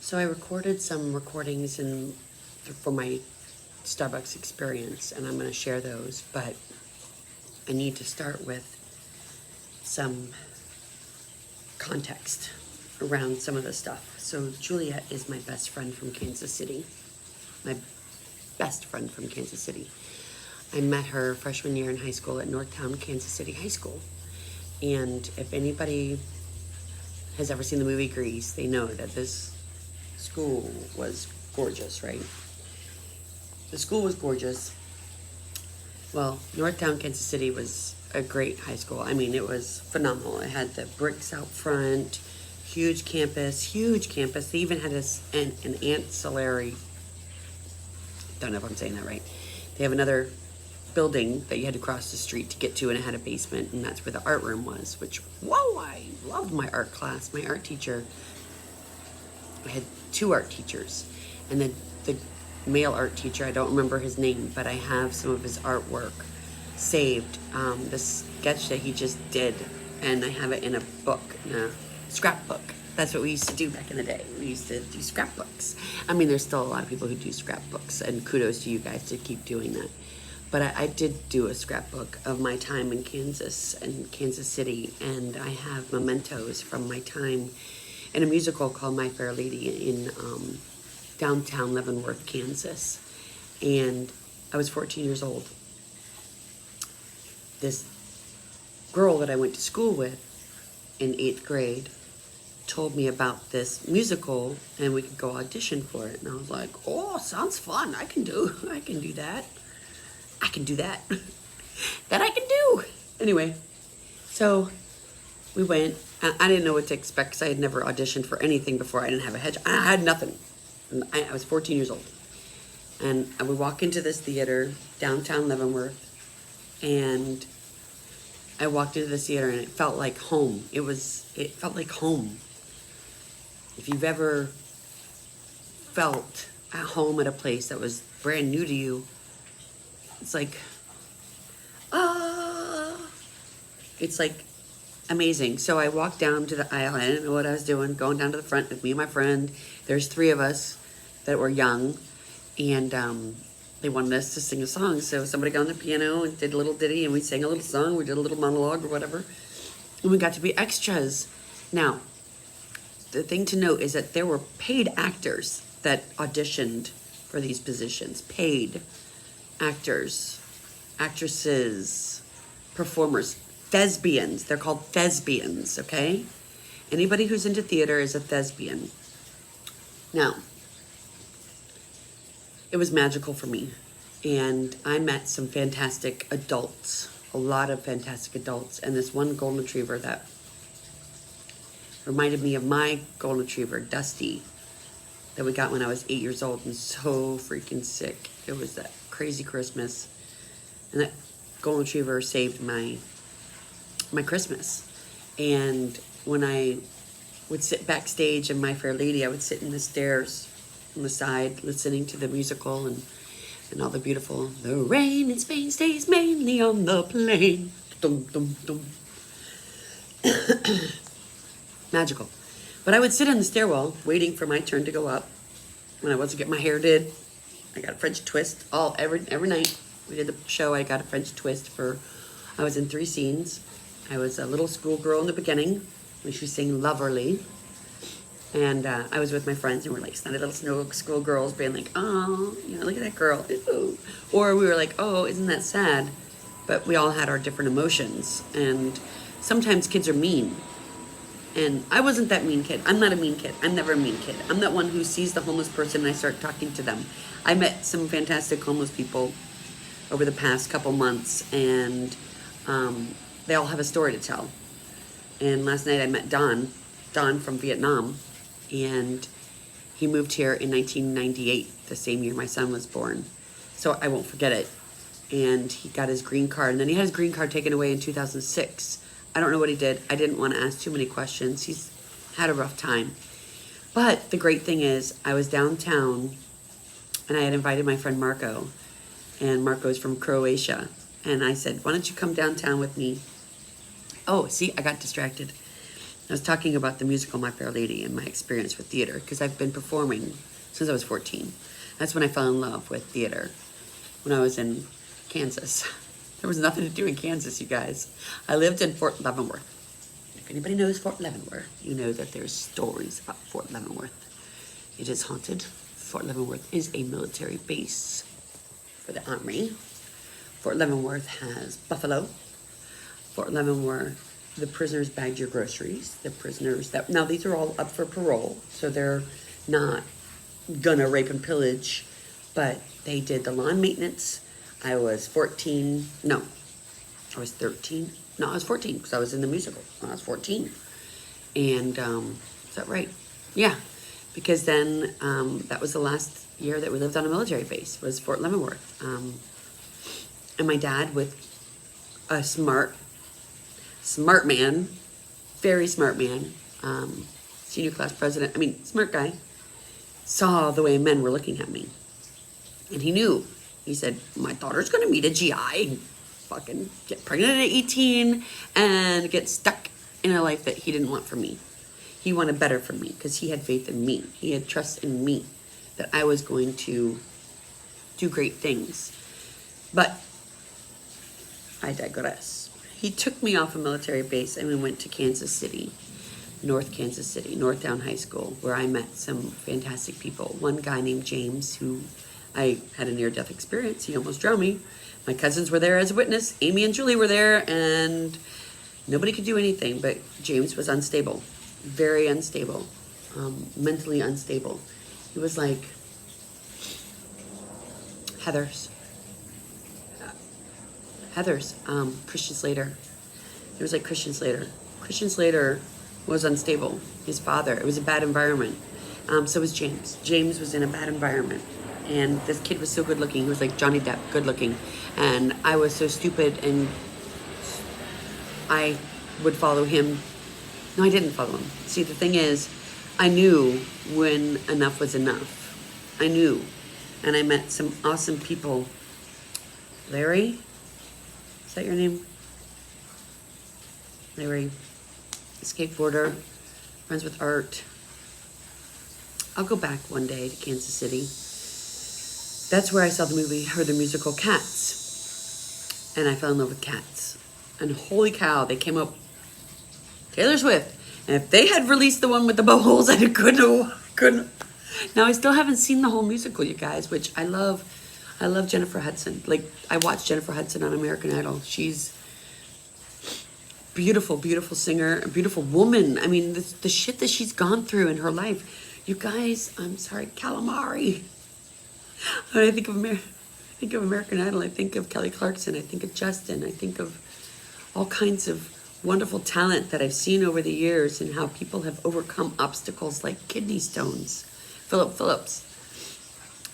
So I recorded some recordings for my Starbucks experience, and I'm going to share those, but I need to start with some context around some of the stuff. So Juliet is my best friend from Kansas City. My best friend from Kansas City. I met her freshman year in high school at Northtown, Kansas City High School. And if anybody has ever seen the movie Grease, they know that this school was gorgeous, right? The school was gorgeous. Well, Northtown, Kansas City was a great high school. I mean, it was phenomenal. It had the bricks out front, huge campus. They even had an ancillary, don't know if I'm saying that right. They have another building that you had to cross the street to get to, and it had a basement, and that's where the art room was, which, whoa, I loved my art class. My art teacher, I had two art teachers, and then the male art teacher, I don't remember his name, but I have some of his artwork saved, the sketch that he just did, and I have it in a book, in a scrapbook. That's what we used to do back in the day. We used to do scrapbooks. I mean, there's still a lot of people who do scrapbooks, and kudos to you guys to keep doing that. But I did do a scrapbook of my time in Kansas and Kansas City, and I have mementos from my time in a musical called My Fair Lady in downtown Leavenworth, Kansas. And I was 14 years old. This girl that I went to school with in 8th grade told me about this musical, and we could go audition for it. And I was like, oh, sounds fun. I can do that. I can do that. That I can do. Anyway, so we went. I didn't know what to expect because I had never auditioned for anything before. I didn't have a head. I had nothing. I was 14 years old. And I would walk into this theater, downtown Leavenworth, and I walked into this theater and it felt like home. It felt like home. If you've ever felt at home at a place that was brand new to you, it's like, it's like amazing. So I walked down to the aisle. I didn't know what I was doing, going down to the front with me and my friend. There's three of us that were young, and they wanted us to sing a song. So somebody got on the piano and did a little ditty, and we sang a little song. We did a little monologue or whatever, and we got to be extras. Now, the thing to note is that there were paid actors that auditioned for these positions. Paid actors, actresses, performers, thespians. They're called thespians, okay? Anybody who's into theater is a thespian. Now, it was magical for me, and I met some fantastic adults, a lot of fantastic adults, and this one golden retriever that reminded me of my golden retriever, Dusty, that we got when I was 8 years old and so freaking sick. It was that crazy Christmas, and that golden retriever saved my Christmas. And when I would sit backstage in My Fair Lady, I would sit in the stairs on the side listening to the musical and all the beautiful, the rain in Spain stays mainly on the plain. Dum, dum, dum. Magical. But I would sit in the stairwell waiting for my turn to go up. When I wasn't getting my hair did, I got a French twist every night. We did the show. I got a French twist I was in 3 scenes. I was a little schoolgirl in the beginning when she sang Loverly. And I was with my friends, and we're like snotty little schoolgirls being like, oh, look at that girl. Ooh. Or we were like, oh, isn't that sad? But we all had our different emotions. And sometimes kids are mean. And I wasn't that mean kid. I'm not a mean kid. I'm never a mean kid. I'm that one who sees the homeless person and I start talking to them. I met some fantastic homeless people over the past couple months, and they all have a story to tell. And last night I met Don from Vietnam, and he moved here in 1998, the same year my son was born. So I won't forget it. And he got his green card, and then he had his green card taken away in 2006. I don't know what he did. I didn't want to ask too many questions. He's had a rough time. But the great thing is, I was downtown, and I had invited my friend Marco, and Marco's from Croatia. And I said, why don't you come downtown with me? Oh, see, I got distracted. I was talking about the musical My Fair Lady and my experience with theater, because I've been performing since I was 14. That's when I fell in love with theater, when I was in Kansas. There was nothing to do in Kansas, you guys. I lived in Fort Leavenworth. If anybody knows Fort Leavenworth, you know that there's stories about Fort Leavenworth. It is haunted. Fort Leavenworth is a military base for the Army. Fort Leavenworth has buffalo. Fort Leavenworth, the prisoners bagged your groceries. The prisoners that, now these are all up for parole, so they're not gonna rape and pillage, but they did the lawn maintenance. I was 14, no, I was 13. No, I was 14 because I was in the musical when I was 14. And, is that right? Yeah, because then that was the last year that we lived on a military base, was Fort Leavenworth. And my dad, with a smart man, very smart man, senior class president, I mean, smart guy, saw the way men were looking at me. And he knew. He said, my daughter's going to meet a GI, fucking get pregnant at 18, and get stuck in a life that he didn't want for me. He wanted better for me because he had faith in me. He had trust in me that I was going to do great things. But I digress. He took me off a military base and we went to Kansas City, North Kansas City, Northtown High School, where I met some fantastic people. One guy named James, who I had a near-death experience. He almost drowned me. My cousins were there as a witness. Amy and Julie were there, and nobody could do anything, but James was unstable, very unstable, mentally unstable. He was like Heather's, Christian Slater. He was like Christian Slater. Christian Slater was unstable. His father, it was a bad environment. So was James. James was in a bad environment. And this kid was so good looking. He was like Johnny Depp, good looking. And I was so stupid, and I would follow him. No, I didn't follow him. See, the thing is, I knew when enough was enough. I knew. And I met some awesome people. Larry? Is that your name? Larry. Skateboarder. Friends with Art. I'll go back one day to Kansas City. That's where I saw the movie, or the musical Cats. And I fell in love with Cats. And holy cow, they came up, Taylor Swift. And if they had released the one with the bow holes, I couldn't. Now, I still haven't seen the whole musical, you guys, which I love. I love Jennifer Hudson. Like, I watched Jennifer Hudson on American Idol. She's beautiful, beautiful singer, a beautiful woman. I mean, the shit that she's gone through in her life. You guys, I'm sorry, calamari. When I think of American Idol, I think of Kelly Clarkson, I think of Justin, I think of all kinds of wonderful talent that I've seen over the years, and how people have overcome obstacles like kidney stones. Philip Phillips.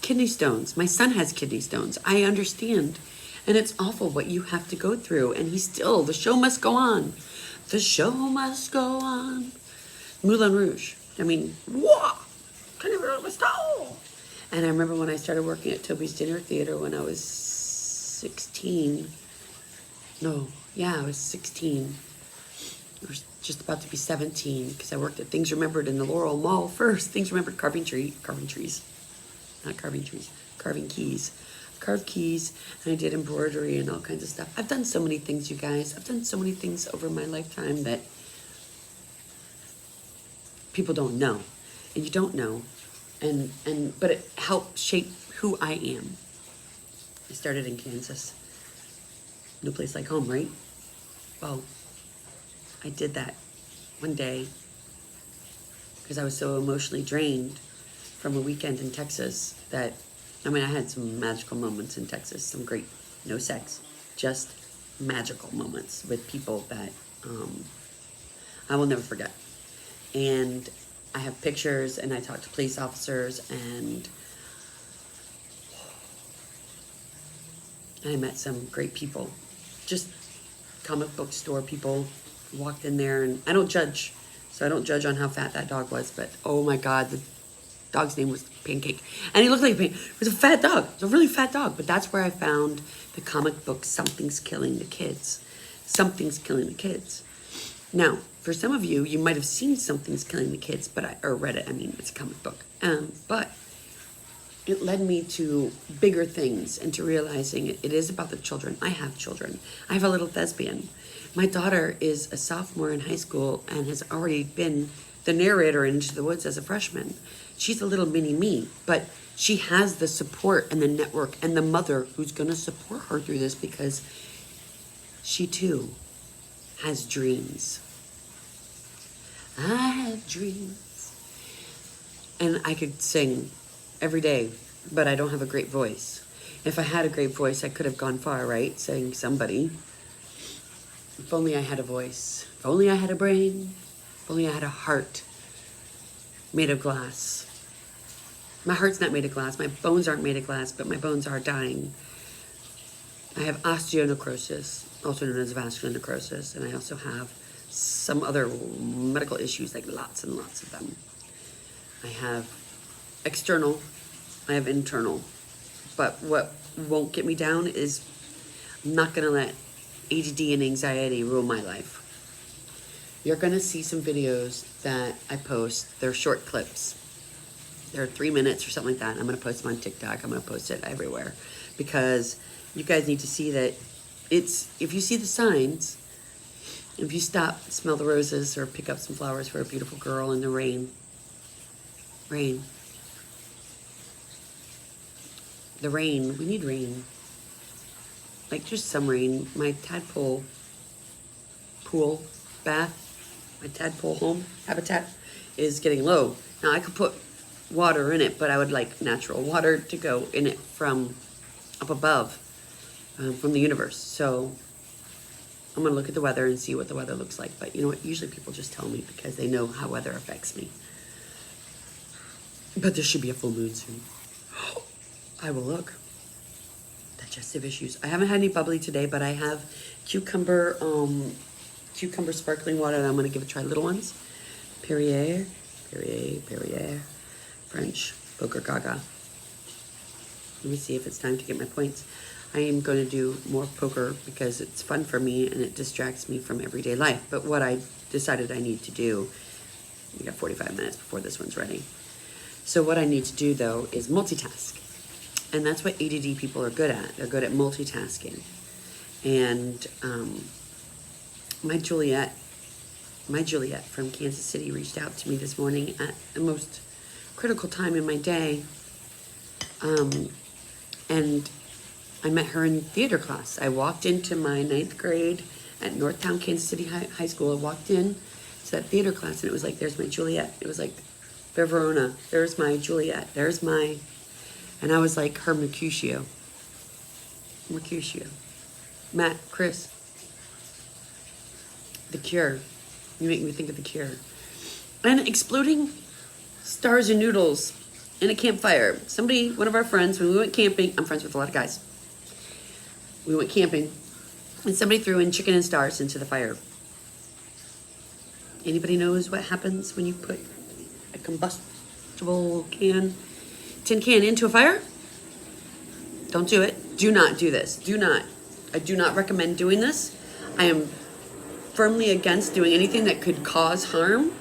Kidney stones. My son has kidney stones. I understand. And it's awful what you have to go through. And the show must go on. The show must go on. Moulin Rouge. I mean, whoa! And I remember when I started working at Toby's Dinner Theater when I was 16. No, yeah, I was 16. I was just about to be 17 because I worked at Things Remembered in the Laurel Mall first. Things Remembered carving keys. Carved keys, and I did embroidery and all kinds of stuff. I've done so many things, you guys. I've done so many things over my lifetime that people don't know, and you don't know, but it helped shape who I am. I started in Kansas. No place like home, right? Well, I did that one day because I was so emotionally drained from a weekend in Texas that, I mean, I had some magical moments in Texas, some great, no sex, just magical moments with people that I will never forget. And I have pictures, and I talked to police officers, and I met some great people, just comic book store people. Walked in there, and I don't judge, so I don't judge on how fat that dog was, but oh my God, the dog's name was Pancake, and he looked like a pancake. It was a fat dog. It was a really fat dog, but that's where I found the comic book, Something's Killing the Kids. Something's Killing the Kids. Now, for some of you, you might have seen Something's Killing the Kids, or read it. I mean, it's a comic book. But it led me to bigger things and to realizing it is about the children. I have children. I have a little thespian. My daughter is a sophomore in high school and has already been the narrator in Into the Woods as a freshman. She's a little mini me, but she has the support and the network and the mother who's going to support her through this because she too has dreams. I have dreams. And I could sing every day, but I don't have a great voice. If I had a great voice, I could have gone far, right? Saying somebody. If only I had a voice. If only I had a brain. If only I had a heart made of glass. My heart's not made of glass. My bones aren't made of glass, but my bones are dying. I have osteonecrosis, also known as vascular necrosis, and I also have some other medical issues, like lots and lots of them. I have external, I have internal. But what won't get me down is I'm not going to let ADD and anxiety rule my life. You're going to see some videos that I post. They're short clips. They're 3 minutes or something like that. I'm going to post them on TikTok. I'm going to post it everywhere because you guys need to see that if you see the signs, if you stop, smell the roses, or pick up some flowers for a beautiful girl in the rain. The rain, we need rain. Like just some rain. My tadpole my tadpole home habitat is getting low. Now I could put water in it, but I would like natural water to go in it from up above, from the universe. So I'm gonna look at the weather and see what the weather looks like. But you know what? Usually people just tell me because they know how weather affects me. But there should be a full moon soon. I will look. Digestive issues. I haven't had any bubbly today, but I have cucumber sparkling water that I'm gonna give a try. Little ones. Perrier, French, Poker Gaga. Let me see if it's time to get my points. I am going to do more poker because it's fun for me and it distracts me from everyday life. But what I decided I need to do, we got 45 minutes before this one's ready. So what I need to do though is multitask. And that's what ADD people are good at. They're good at multitasking. And my Juliet from Kansas City reached out to me this morning at the most critical time in my day. And I met her in theater class. I walked into my 9th grade at Northtown, Kansas City High School. I walked in to that theater class and it was like, there's my Juliet. It was like, Verona, there's my Juliet, and I was like her Mercutio. Matt, Chris. The Cure. You make me think of The Cure. And exploding stars and noodles in a campfire. One of our friends, when we went camping, I'm friends with a lot of guys. We went camping, and somebody threw in chicken and stars into the fire. Anybody knows what happens when you put a combustible tin can into a fire? Don't do it. Do not do this. I do not recommend doing this. I am firmly against doing anything that could cause harm,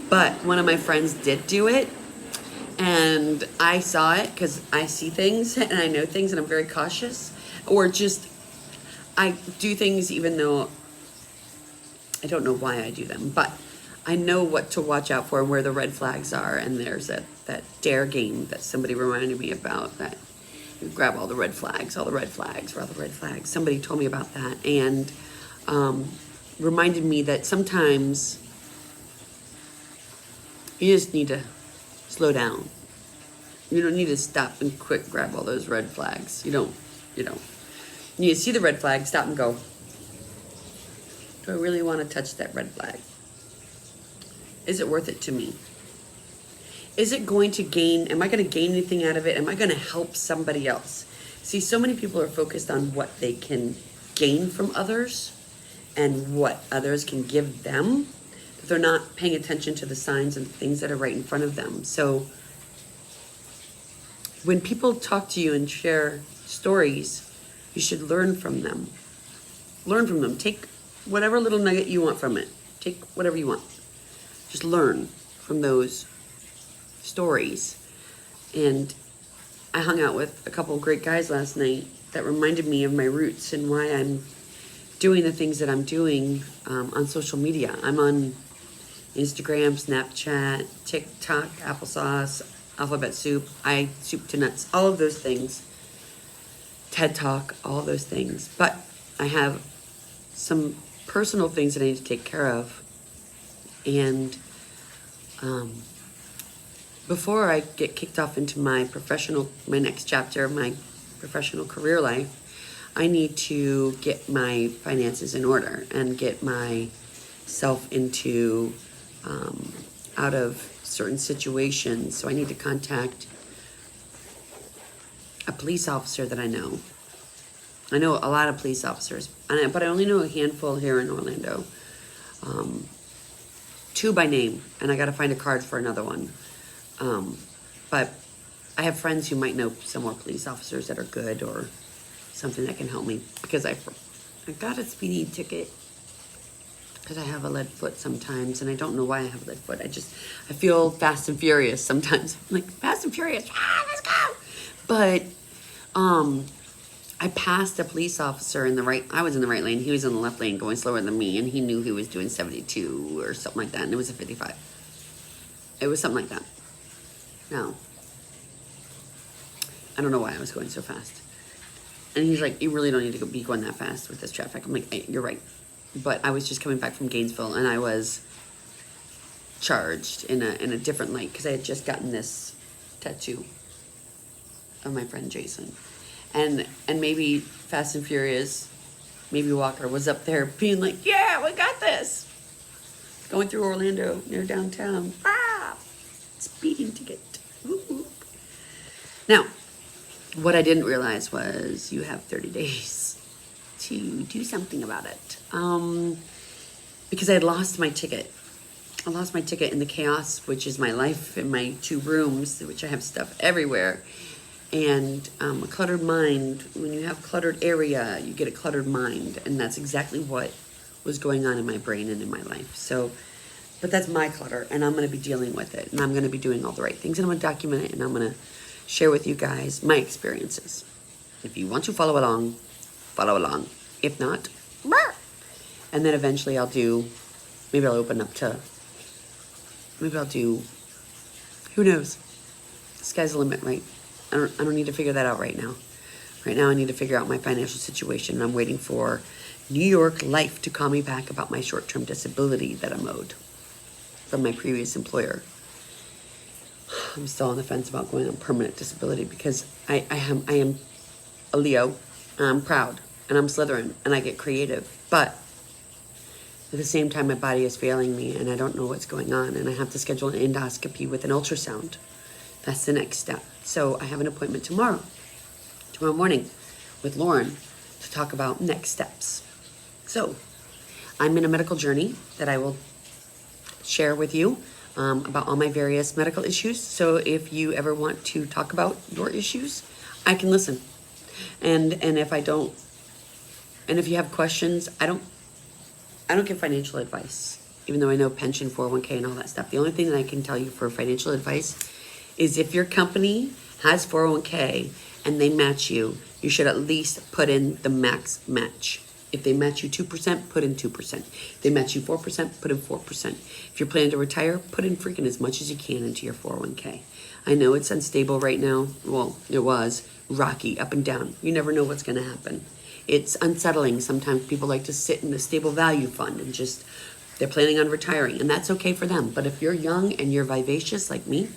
but one of my friends did do it, and I saw it because I see things and I know things and I'm very cautious, or just I do things even though I don't know why I do them, but I know what to watch out for and where the red flags are. And there's that dare game that somebody reminded me about, that you grab all the red flags. Somebody told me about that and reminded me that sometimes you just need to slow down. You don't need to stop and quick grab all those red flags. You don't. You need to see the red flag, stop and go, do I really want to touch that red flag? Is it worth it to me? Is it going to am I going to gain anything out of it? Am I going to help somebody else? See, so many people are focused on what they can gain from others and what others can give them, but they're not paying attention to the signs and things that are right in front of them. So when people talk to you and share stories, you should learn from them. Take whatever little nugget you want from it. Take whatever you want. Just learn from those stories. And I hung out with a couple of great guys last night that reminded me of my roots and why I'm doing the things that I'm doing on social media. I'm on Instagram, Snapchat, TikTok, applesauce, alphabet soup, soup to nuts, all of those things. TED Talk, all of those things. But I have some personal things that I need to take care of. And before I get kicked off into my next chapter of my professional career life, I need to get my finances in order and get myself into out of certain situations. So I need to contact a police officer that I know. I know a lot of police officers, but I only know a handful here in Orlando. 2 by name, and I got to find a card for another one. But I have friends who might know some more police officers that are good or something that can help me, because I got a speeding ticket because I have a lead foot sometimes, and I don't know why I have a lead foot. I feel fast and furious sometimes. I'm like, fast and furious, let's go. But I passed a police officer I was in the right lane, he was in the left lane going slower than me, and he knew he was doing 72 or something like that, and it was a 55. It was something like that. No. I don't know why I was going so fast. And he's like, you really don't need to be going that fast with this traffic. I'm like, hey, you're right. But I was just coming back from Gainesville, and I was charged in a different light because I had just gotten this tattoo of my friend Jason. And maybe Fast and Furious, maybe Walker was up there being like, yeah, we got this. Going through Orlando near downtown. Speeding ticket. Ooh. Now, what I didn't realize was you have 30 days to do something about it. Because I had lost my ticket. I lost my ticket in the chaos, which is my life in my 2 rooms, which I have stuff everywhere. And a cluttered mind, when you have cluttered area, you get a cluttered mind. And that's exactly what was going on in my brain and in my life. So, but that's my clutter, and I'm going to be dealing with it. And I'm going to be doing all the right things. And I'm going to document it, and I'm going to share with you guys my experiences. If you want to follow along, follow along. If not, and then eventually maybe I'll open up to, who knows? The sky's the limit, right? I don't need to figure that out right now. Right now I need to figure out my financial situation, and I'm waiting for New York Life to call me back about my short-term disability that I'm owed from my previous employer. I'm still on the fence about going on permanent disability because I am a Leo, and I'm proud, and I'm Slytherin, and I get creative. But at the same time, my body is failing me, and I don't know what's going on, and I have to schedule an endoscopy with an ultrasound. That's the next step. So I have an appointment tomorrow morning with Lauren to talk about next steps. So I'm in a medical journey that I will share with you about all my various medical issues. So if you ever want to talk about your issues, I can listen. And if you have questions, I don't give financial advice, even though I know pension, 401k, and all that stuff. The only thing that I can tell you for financial advice is if your company has 401k and they match you, you should at least put in the max match. If they match you 2%, put in 2%. If they match you 4%, put in 4%. If you're planning to retire, put in freaking as much as you can into your 401k. I know it's unstable right now. Well, it was rocky, up and down. You never know what's going to happen. It's unsettling. Sometimes people like to sit in the stable value fund and they're planning on retiring, and that's okay for them. But if you're young and you're vivacious like me,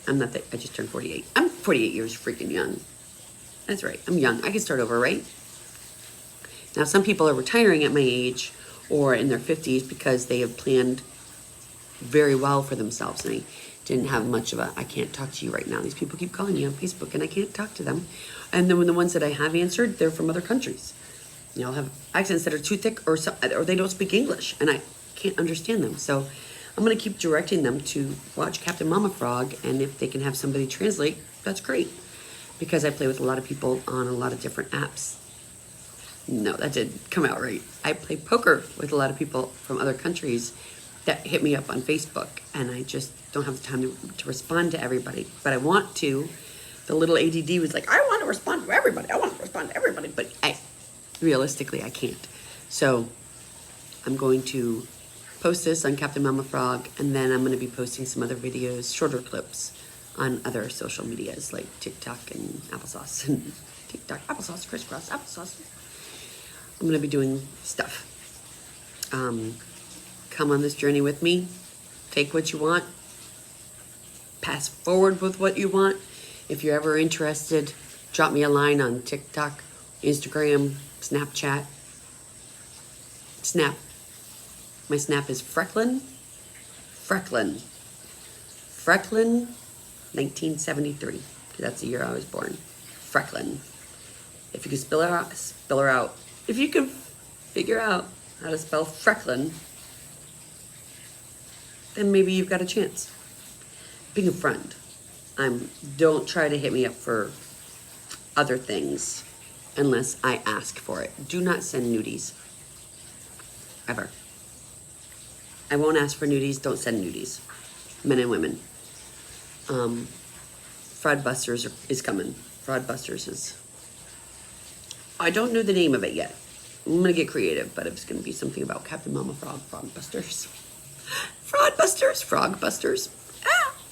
I'm not that, I just turned 48. I'm 48 years freaking young. That's right, I'm young. I can start over, right? Now, some people are retiring at my age or in their 50s because they have planned very well for themselves. And I didn't have much of I can't talk to you right now. These people keep calling me on Facebook and I can't talk to them. And then when the ones that I have answered, they're from other countries. You know, have accents that are too thick or they don't speak English and I can't understand them. So I'm going to keep directing them to watch Captain Mama Frog, and if they can have somebody translate, that's great. Because I play with a lot of people on a lot of different apps. No, that didn't come out right. I play poker with a lot of people from other countries that hit me up on Facebook, and I just don't have the time to respond to everybody. But I want to. The little ADD was like, I want to respond to everybody. I want to respond to everybody. But realistically, I can't. So I'm going to post this on Captain Mama Frog, and then I'm going to be posting some other videos, shorter clips, on other social medias like TikTok and applesauce and TikTok, applesauce, crisscross, applesauce. I'm going to be doing stuff. Come on this journey with me. Take what you want. Pass forward with what you want. If you're ever interested, drop me a line on TikTok, Instagram, Snapchat. Snap. My snap is Frecklin. 1973. That's the year I was born. Frecklin. If you can spell her out. If you can figure out how to spell Frecklin, then maybe you've got a chance. Being a friend. Don't try to hit me up for other things unless I ask for it. Do not send nudies. Ever. I won't ask for nudies. Don't send nudies. Men and women. Fraudbusters is coming. Fraudbusters is... I don't know the name of it yet. I'm going to get creative, but it's going to be something about Captain Mama Frog, Frogbusters. Frogbusters.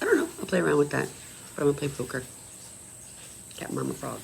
I don't know. I'll play around with that. But I'm going to play poker. Captain Mama Frog.